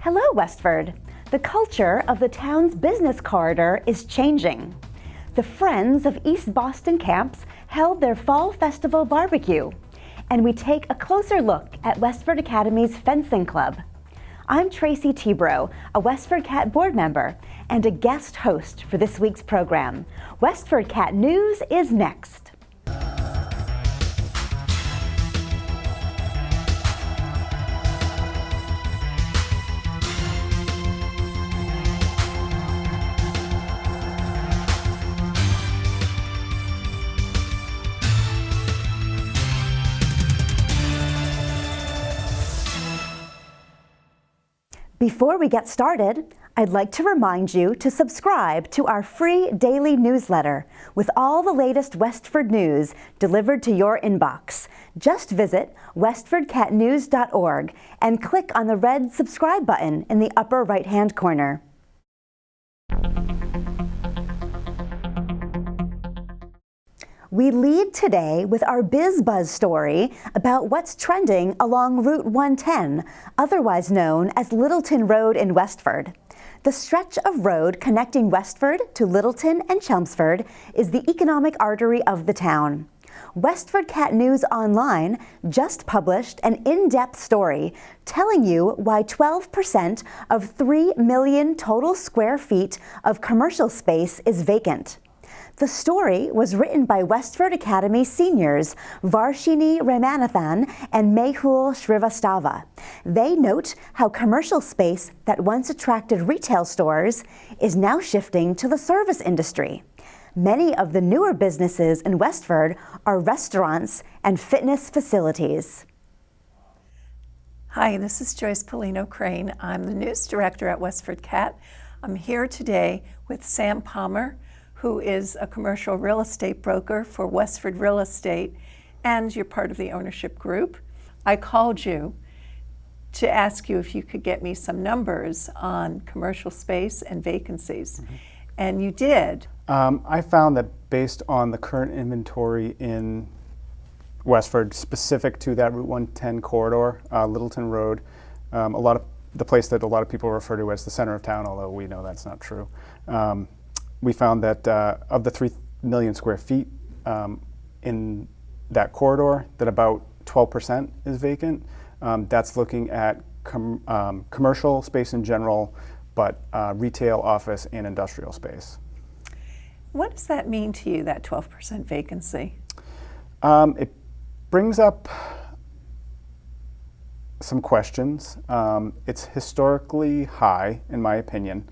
Hello, Westford. The culture of the town's business corridor is changing. The Friends of East Boston Camps held their Fall Festival barbecue, and we take a closer look at Westford Academy's fencing club. I'm Tracy Tebro, a WestfordCAT board member and a guest host for this week's program. WestfordCAT News is next. Before we get started, I'd like to remind you to subscribe to our free daily newsletter with all the latest Westford news delivered to your inbox. Just visit westfordcatnews.org and click on the red subscribe button in the upper right-hand corner. We lead today with our BizBuzz story about what's trending along Route 110, otherwise known as Littleton Road in Westford. The stretch of road connecting Westford to Littleton and Chelmsford is the economic artery of the town. WestfordCAT News Online just published an in-depth story telling you why 12% of 3 million total square feet of commercial space is vacant. The story was written by Westford Academy seniors Varshini Ramanathan and Mehul Shrivastava. They note how commercial space that once attracted retail stores is now shifting to the service industry. Many of the newer businesses in Westford are restaurants and fitness facilities. Hi, this is Joyce Polino Crane. I'm the news director at WestfordCAT. I'm here today with Sam Palmer, who is a commercial real estate broker for Westford Real Estate, and you're part of the ownership group. I called you to ask you if you could get me some numbers on commercial space and vacancies, and you did. I found that based on the current inventory in Westford, specific to that Route 110 corridor, Littleton Road, the place that a lot of people refer to as the center of town, although we know that's not true. We found that of the 3 million square feet in that corridor, that about 12% is vacant. That's looking at commercial space in general, but retail, office, and industrial space. What does that mean to you, that 12% vacancy? It brings up some questions. It's historically high, in my opinion.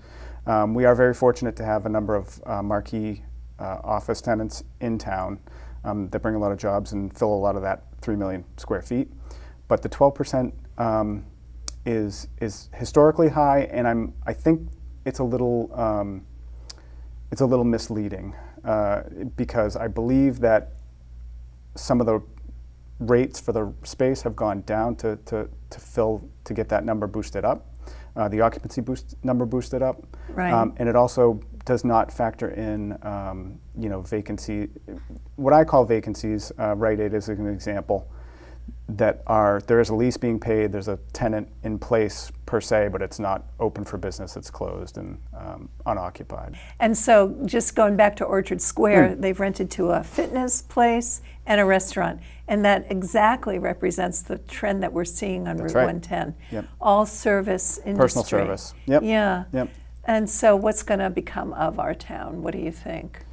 We are very fortunate to have a number of marquee office tenants in town that bring a lot of jobs and fill a lot of that 3 million square feet. But the 12% is historically high, and I think it's a little misleading because I believe that some of the rates for the space have gone down to get that number boosted up. The occupancy number boosted up, right. And it also does not factor in, vacancy. What I call vacancies, Rite Aid is an example. There is a lease being paid. There's a tenant in place per se, but it's not open for business. It's closed and unoccupied. And so, just going back to Orchard Square, they've rented to a fitness place and a restaurant, and that exactly represents the trend that we're seeing on Route 110. Yep. All service industry. Personal service. Yep. Yeah. Yep. And so, what's going to become of our town? What do you think?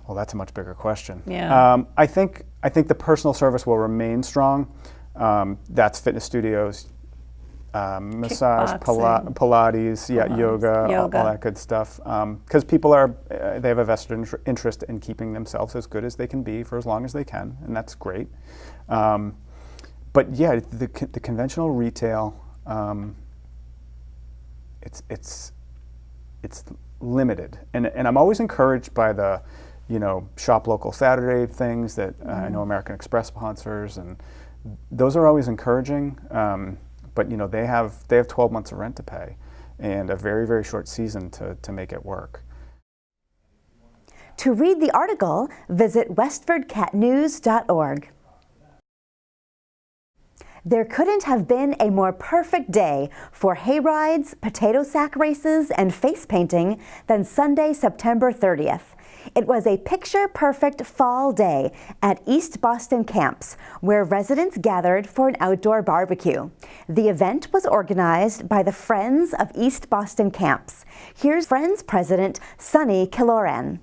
Well, that's a much bigger question. Yeah. I think the personal service will remain strong. That's fitness studios, massage, Pilates, yoga, all that good stuff. Because people they have a vested interest in keeping themselves as good as they can be for as long as they can, and that's great. But yeah, the conventional retail, it's limited, and I'm always encouraged by the shop local Saturday things that I know American Express sponsors, and those are always encouraging. But they have 12 months of rent to pay, and a very, very short season to make it work. To read the article, visit westfordcatnews.org. There couldn't have been a more perfect day for hay rides, potato sack races, and face painting than Sunday, September 30th. It was a picture-perfect fall day at East Boston Camps, where residents gathered for an outdoor barbecue. The event was organized by the Friends of East Boston Camps. Here's Friends President Sunny Killoran.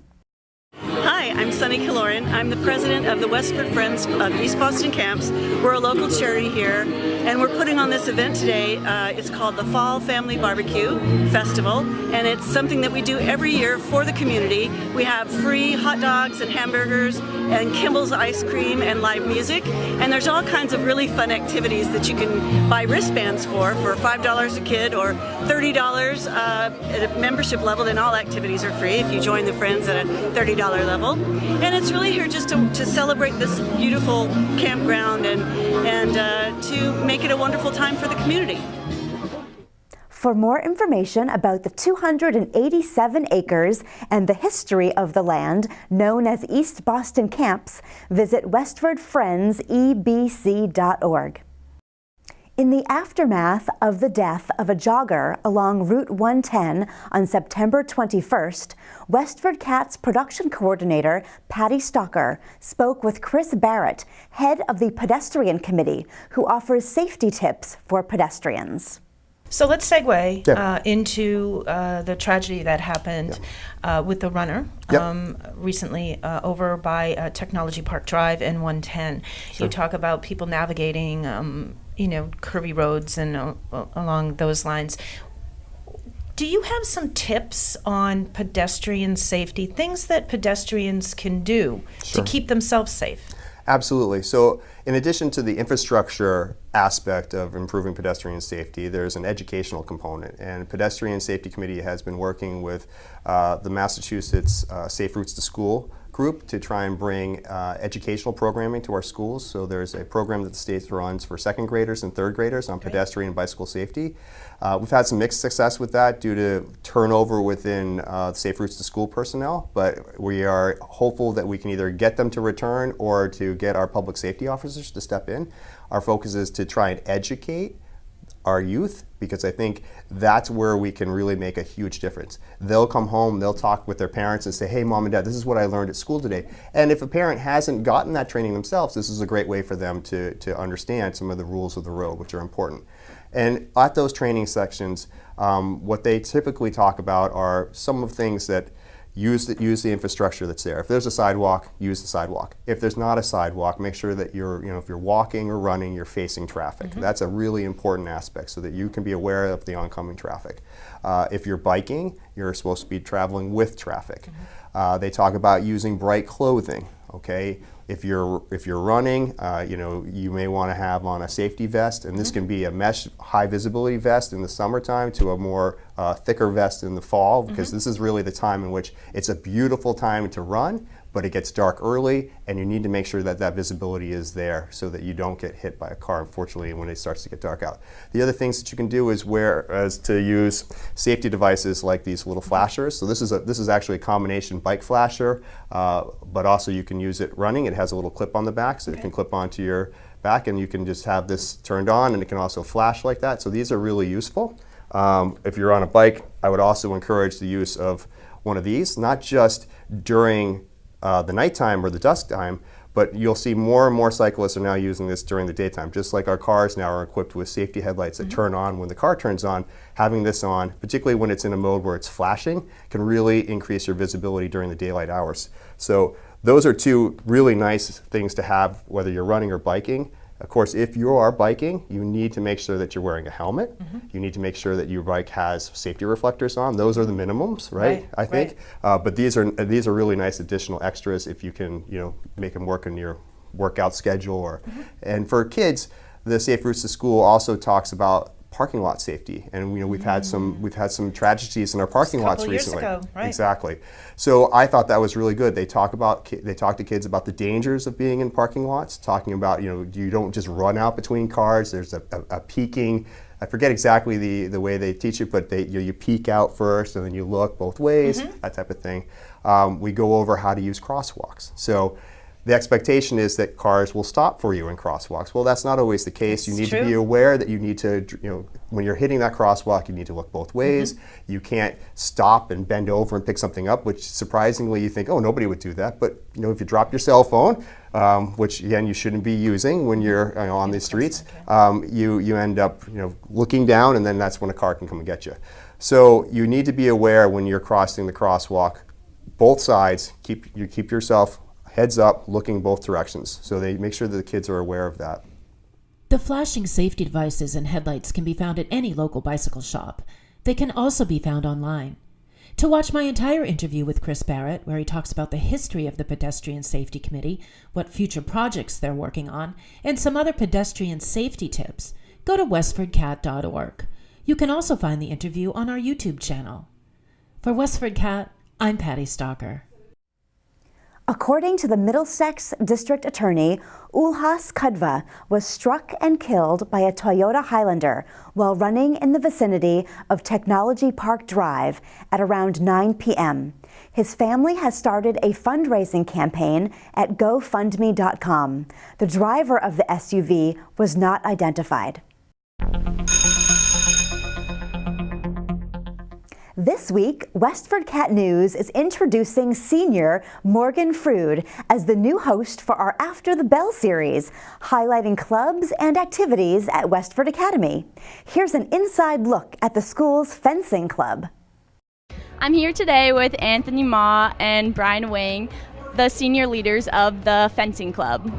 Hi, I'm Sunny Killoran. I'm the president of the Westford Friends of East Boston Camps. We're a local charity here, and we're putting on this event today. It's called the Fall Family Barbecue Festival, and it's something that we do every year for the community. We have free hot dogs and hamburgers and Kimball's ice cream and live music, and there's all kinds of really fun activities that you can buy wristbands for $5 a kid or $30 at a membership level, and all activities are free if you join the Friends at a $30 level. And it's really here just to celebrate this beautiful campground and to make it a wonderful time for the community. For more information about the 287 acres and the history of the land known as East Boston Camps, visit westfordfriendsebc.org. In the aftermath of the death of a jogger along Route 110 on September 21st, WestfordCAT's production coordinator, Patty Stocker, spoke with Chris Barrett, head of the Pedestrian Committee, who offers safety tips for pedestrians. So let's segue into the tragedy that happened with the runner recently over by Technology Park Drive and 110. Sure. You talk about people navigating, curvy roads and along those lines. Do you have some tips on pedestrian safety, things that pedestrians can do to keep themselves safe? Absolutely. So in addition to the infrastructure aspect of improving pedestrian safety, there's an educational component. And Pedestrian Safety Committee has been working with the Massachusetts Safe Routes to School group to try and bring educational programming to our schools. So there's a program that the state runs for second graders and third graders on pedestrian and bicycle safety. We've had some mixed success with that due to turnover within Safe Routes to School personnel, but we are hopeful that we can either get them to return or to get our public safety officers to step in. Our focus is to try and educate our youth, because I think that's where we can really make a huge difference. They'll come home, they'll talk with their parents and say, hey, Mom and Dad, this is what I learned at school today. And if a parent hasn't gotten that training themselves, this is a great way for them to understand some of the rules of the road, which are important. And at those training sections, what they typically talk about are some of the things that use the infrastructure that's there. If there's a sidewalk, use the sidewalk. If there's not a sidewalk, make sure that if you're walking or running, you're facing traffic. That's a really important aspect so that you can be aware of the oncoming traffic. If you're biking, you're supposed to be traveling with traffic. They talk about using bright clothing. Okay, if you're running, you may want to have on a safety vest, and this can be a mesh high visibility vest in the summertime to a more thicker vest in the fall, because this is really the time in which it's a beautiful time to run, but it gets dark early, and you need to make sure that that visibility is there so that you don't get hit by a car, unfortunately, when it starts to get dark out. The other things that you can do is to use safety devices like these little flashers. So this is actually a combination bike flasher, but also you can use it running. It has a little clip on the back, so it can clip onto your back, and you can just have this turned on, and it can also flash like that. So these are really useful. If you're on a bike, I would also encourage the use of one of these, not just during the nighttime or the dusk time, but you'll see more and more cyclists are now using this during the daytime. Just like our cars now are equipped with safety headlights that turn on when the car turns on, having this on, particularly when it's in a mode where it's flashing, can really increase your visibility during the daylight hours. So those are two really nice things to have, whether you're running or biking. Of course, if you are biking, you need to make sure that you're wearing a helmet. You need to make sure that your bike has safety reflectors on. Those are the minimums, right? I think. But these are really nice additional extras if you can, make them work in your workout schedule. And for kids, the Safe Routes to School also talks about parking lot safety, and we've had some tragedies in our parking lots recently. Years ago, right? Exactly. So I thought that was really good. They talk to kids about the dangers of being in parking lots, talking about you don't just run out between cars. There's a peeking. I forget exactly the way they teach it, but you peek out first and then you look both ways, that type of thing. We go over how to use crosswalks. So the expectation is that cars will stop for you in crosswalks. Well, that's not always the case. You need to be true. aware that you need to, when you're hitting that crosswalk, you need to look both ways. You can't stop and bend over and pick something up, which surprisingly you think, oh, nobody would do that. But if you drop your cell phone, which again you shouldn't be using when you're on these streets, you end up looking down, and then that's when a car can come and get you. So you need to be aware when you're crossing the crosswalk, both sides. Keep yourself heads up, looking both directions. So they make sure that the kids are aware of that. The flashing safety devices and headlights can be found at any local bicycle shop. They can also be found online. To watch my entire interview with Chris Barrett, where he talks about the history of the Pedestrian Safety Committee, what future projects they're working on, and some other pedestrian safety tips, go to WestfordCAT.org. You can also find the interview on our YouTube channel. For WestfordCAT, I'm Patty Stalker. According to the Middlesex District Attorney, Ulhas Kudva was struck and killed by a Toyota Highlander while running in the vicinity of Technology Park Drive at around 9 p.m. His family has started a fundraising campaign at GoFundMe.com. The driver of the SUV was not identified. This week, WestfordCAT News is introducing senior Morgan Frood as the new host for our After the Bell series, highlighting clubs and activities at Westford Academy. Here's an inside look at the school's fencing club. I'm here today with Anthony Ma and Brian Wing, the senior leaders of the fencing club.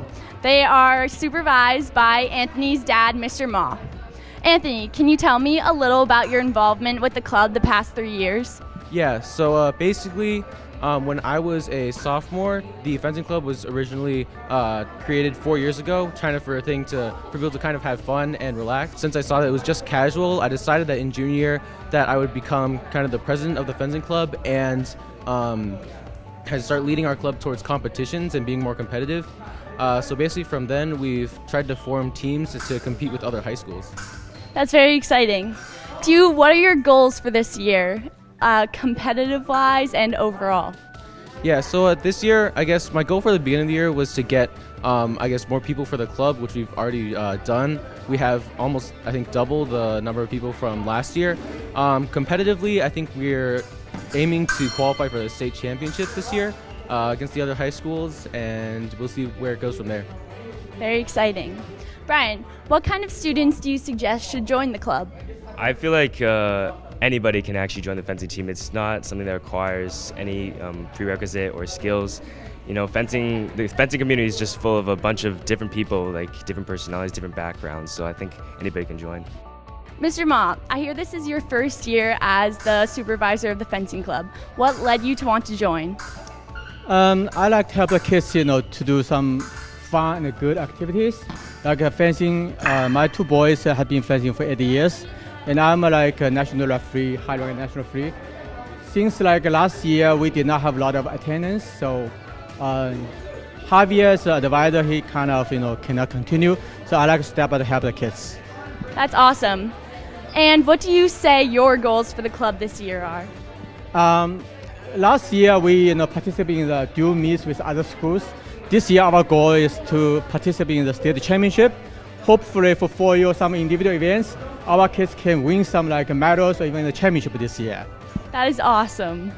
They are supervised by Anthony's dad, Mr. Ma. Anthony, can you tell me a little about your involvement with the club the past 3 years? Yeah, so basically, when I was a sophomore, the fencing club was originally created 4 years ago, trying for people to kind of have fun and relax. Since I saw that it was just casual, I decided that in junior year that I would become kind of the president of the fencing club and start leading our club towards competitions and being more competitive. So basically from then, we've tried to form teams to compete with other high schools. That's very exciting. What are your goals for this year, competitive-wise and overall? Yeah, so this year, I guess my goal for the beginning of the year was to get, more people for the club, which we've already done. We have almost, double the number of people from last year. Competitively, I think we're aiming to qualify for the state championships this year against the other high schools, and we'll see where it goes from there. Very exciting. Brian, what kind of students do you suggest should join the club? I feel like anybody can actually join the fencing team. It's not something that requires any prerequisite or skills. The fencing community is just full of a bunch of different people, like different personalities, different backgrounds, so I think anybody can join. Mr. Ma, I hear this is your first year as the supervisor of the fencing club. What led you to want to join? I like to help the kids, to do some fun and good activities. Like fencing, my two boys have been fencing for 8 years, and I'm like a national referee, high-rank national referee. Since last year, we did not have a lot of attendance, so Javier's advisor, he kind of cannot continue. So I like to step out to help the kids. That's awesome. And what do you say your goals for the club this year are? Last year, we participated in the dual meets with other schools. This year, our goal is to participate in the state championship. Hopefully, for 4 years, some individual events, our kids can win some medals or even the championship this year. That is awesome.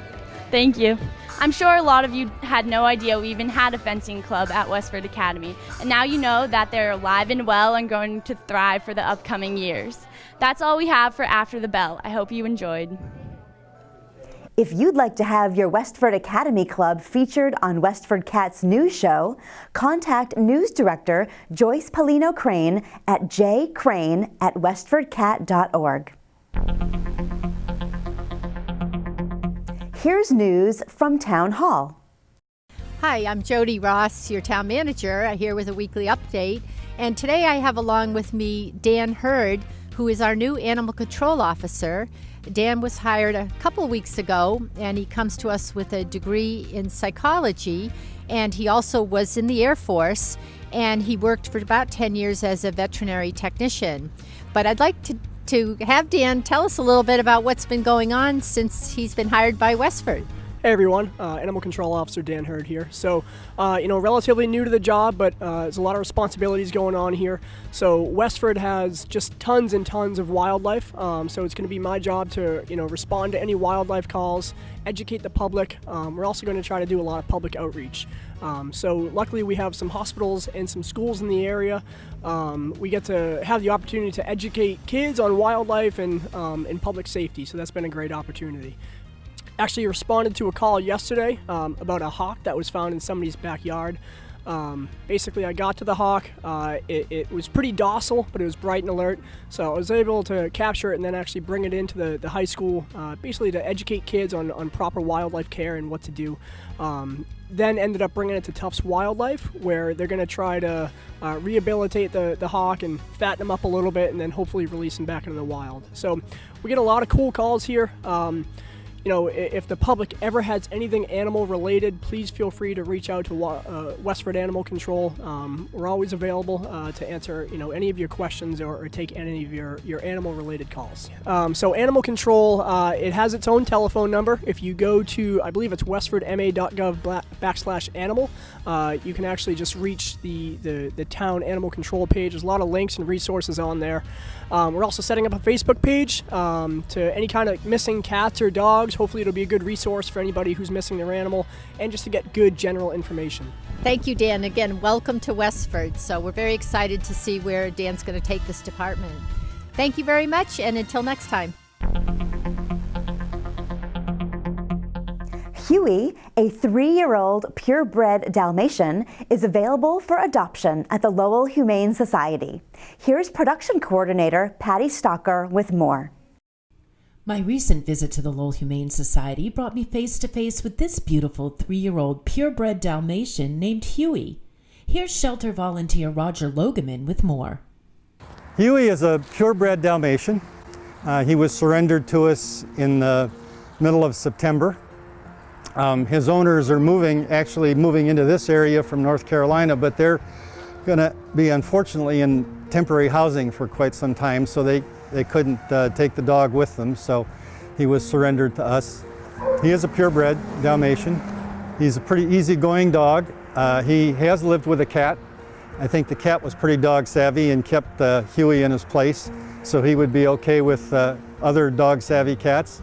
Thank you. I'm sure a lot of you had no idea we even had a fencing club at Westford Academy, and now you know that they're alive and well and going to thrive for the upcoming years. That's all we have for After the Bell. I hope you enjoyed. If you'd like to have your Westford Academy Club featured on WestfordCAT's news show, contact News Director Joyce Polino Crane at jcrane@westfordcat.org. Here's news from Town Hall. Hi, I'm Jody Ross, your town manager, here with a weekly update. And today I have along with me Dan Hurd, who is our new animal control officer. Dan was hired a couple weeks ago, and he comes to us with a degree in psychology, and he also was in the Air Force, and he worked for about 10 years as a veterinary technician. But I'd like to have Dan tell us a little bit about what's been going on since he's been hired by Westford. Hey everyone, Animal Control Officer Dan Hurd here. So, relatively new to the job, but there's a lot of responsibilities going on here. So Westford has just tons and tons of wildlife. So it's going to be my job to, respond to any wildlife calls, educate the public. We're also going to try to do a lot of public outreach. So luckily we have some hospitals and some schools in the area. We get to have the opportunity to educate kids on wildlife and public safety. So that's been a great opportunity. Actually responded to a call yesterday about a hawk that was found in somebody's backyard. Basically, I got to the hawk. It was pretty docile, but it was bright and alert. So I was able to capture it and then actually bring it into the high school, basically to educate kids on proper wildlife care and what to do. Then ended up bringing it to Tufts Wildlife, where they're going to try to rehabilitate the hawk and fatten him up a little bit and then hopefully release him back into the wild. So we get a lot of cool calls here. If the public ever has anything animal related, please feel free to reach out to Westford Animal Control. We're always available to answer any of your questions or take any of your animal related calls. So Animal Control, it has its own telephone number. If you go to, I believe it's westfordma.gov/animal, you can actually just reach the town animal control page. There's a lot of links and resources on there. We're also setting up a Facebook page to any kind of missing cats or dogs. Hopefully it'll be a good resource for anybody who's missing their animal and just to get good general information. Thank you, Dan. Again, welcome to Westford. So we're very excited to see where Dan's going to take this department. Thank you very much, and until next time. Hughie, a 3-year-old purebred Dalmatian, is available for adoption at the Lowell Humane Society. Here's production coordinator Patty Stalker with more. My recent visit to the Lowell Humane Society brought me face to face with this beautiful 3-year-old purebred Dalmatian named Hughie. Here's shelter volunteer Roger Logeman with more. Hughie is a purebred Dalmatian. He was surrendered to us in the middle of September. His owners are moving into this area from North Carolina, but they're going to be unfortunately in temporary housing for quite some time, so they couldn't take the dog with them, so he was surrendered to us. He is a purebred Dalmatian. He's a pretty easygoing dog. He has lived with a cat. I think the cat was pretty dog savvy and kept Hughie in his place, so he would be okay with other dog savvy cats.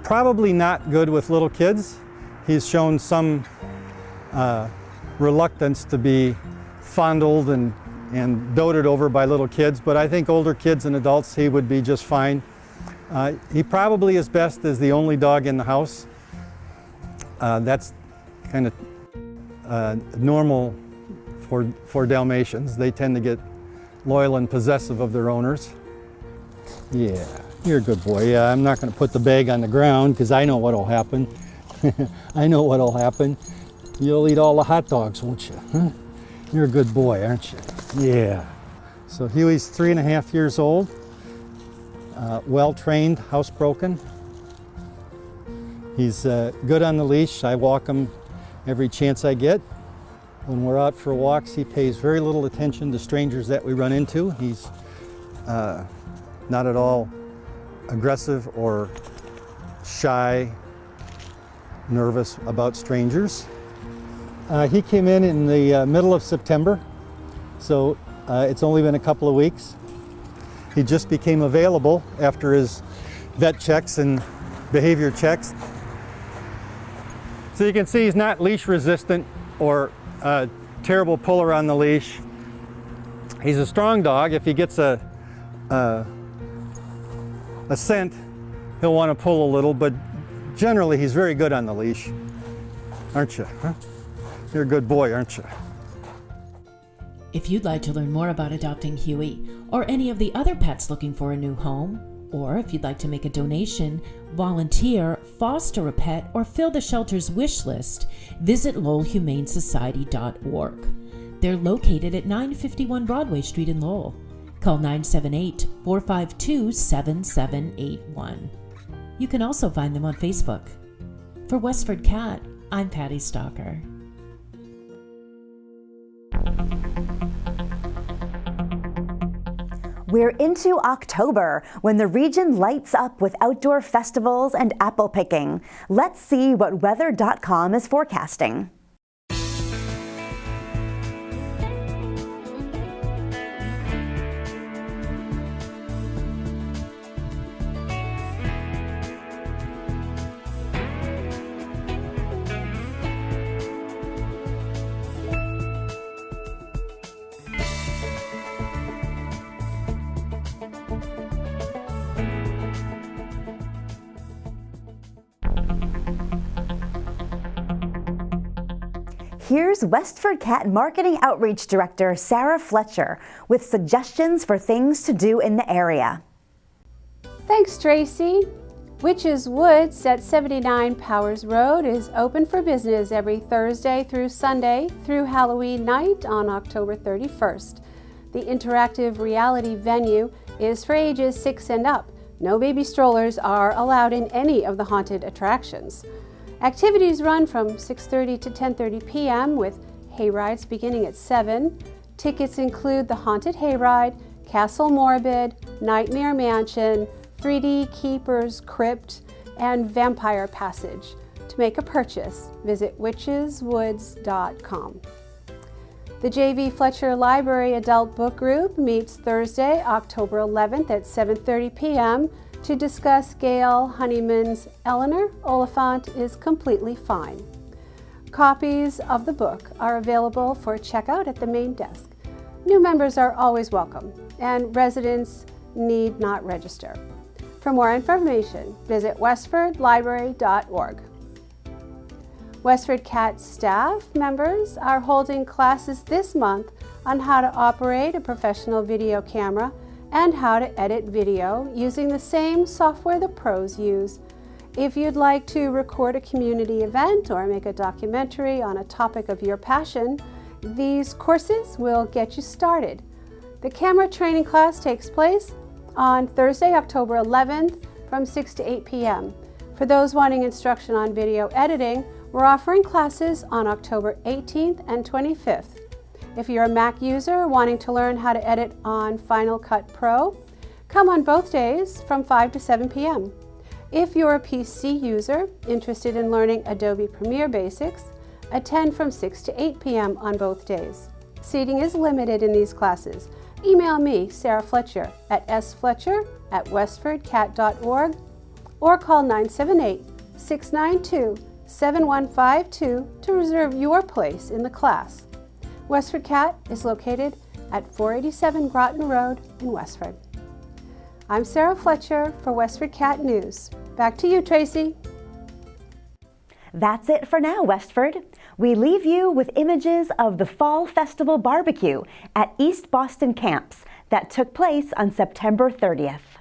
Probably not good with little kids. He's shown some reluctance to be fondled and doted over by little kids, but I think older kids and adults, he would be just fine. He probably is best as the only dog in the house. That's kind of normal for Dalmatians. They tend to get loyal and possessive of their owners. Yeah, you're a good boy. Yeah, I'm not going to put the bag on the ground because I know what'll happen. I know what'll happen. You'll eat all the hot dogs, won't you? Huh? You're a good boy, aren't you? Yeah. So Hughie's 3.5 years old, well-trained, housebroken. He's good on the leash. I walk him every chance I get. When we're out for walks, he pays very little attention to strangers that we run into. He's not at all aggressive or shy, nervous about strangers. He came in the middle of September, so it's only been a couple of weeks. He just became available after his vet checks and behavior checks. So you can see he's not leash resistant or a terrible puller on the leash. He's a strong dog. If he gets a scent, he'll want to pull a little, but generally he's very good on the leash. Aren't you? Huh? You're a good boy, aren't you? If you'd like to learn more about adopting Hughie or any of the other pets looking for a new home, or if you'd like to make a donation, volunteer, foster a pet, or fill the shelter's wish list, visit lowellhumanesociety.org. They're located at 951 Broadway Street in Lowell. Call 978-452-7781. You can also find them on Facebook. For WestfordCAT, I'm Patty Stalker. We're into October, when the region lights up with outdoor festivals and apple picking. Let's see what weather.com is forecasting. Here's WestfordCAT Marketing Outreach Director Sarah Fletcher with suggestions for things to do in the area. Thanks, Tracy. Witches Woods at 79 Powers Road is open for business every Thursday through Sunday through Halloween night on October 31st. The interactive reality venue is for ages 6 and up. No baby strollers are allowed in any of the haunted attractions. Activities run from 6:30 to 10:30 p.m. with hayrides beginning at 7. Tickets include the Haunted Hayride, Castle Morbid, Nightmare Mansion, 3D Keeper's Crypt, and Vampire Passage. To make a purchase, visit witcheswoods.com. The J.V. Fletcher Library Adult Book Group meets Thursday, October 11th at 7:30 p.m. to discuss Gail Honeyman's Eleanor Oliphant is Completely Fine. Copies of the book are available for checkout at the main desk. New members are always welcome, and residents need not register. For more information, visit westfordlibrary.org. WestfordCAT staff members are holding classes this month on how to operate a professional video camera and how to edit video using the same software the pros use. If you'd like to record a community event or make a documentary on a topic of your passion, these courses will get you started. The camera training class takes place on Thursday, October 11th from 6 to 8 p.m. For those wanting instruction on video editing, we're offering classes on October 18th and 25th. If you're a Mac user wanting to learn how to edit on Final Cut Pro, come on both days from 5 to 7 p.m. If you're a PC user interested in learning Adobe Premiere Basics, attend from 6 to 8 p.m. on both days. Seating is limited in these classes. Email me, Sarah Fletcher, at sfletcher@westfordcat.org or call 978-692-7152 to reserve your place in the class. WestfordCAT is located at 487 Groton Road in Westford. I'm Sarah Fletcher for WestfordCAT News. Back to you, Tracy. That's it for now, Westford. We leave you with images of the Fall Festival Barbecue at East Boston Camps that took place on September 30th.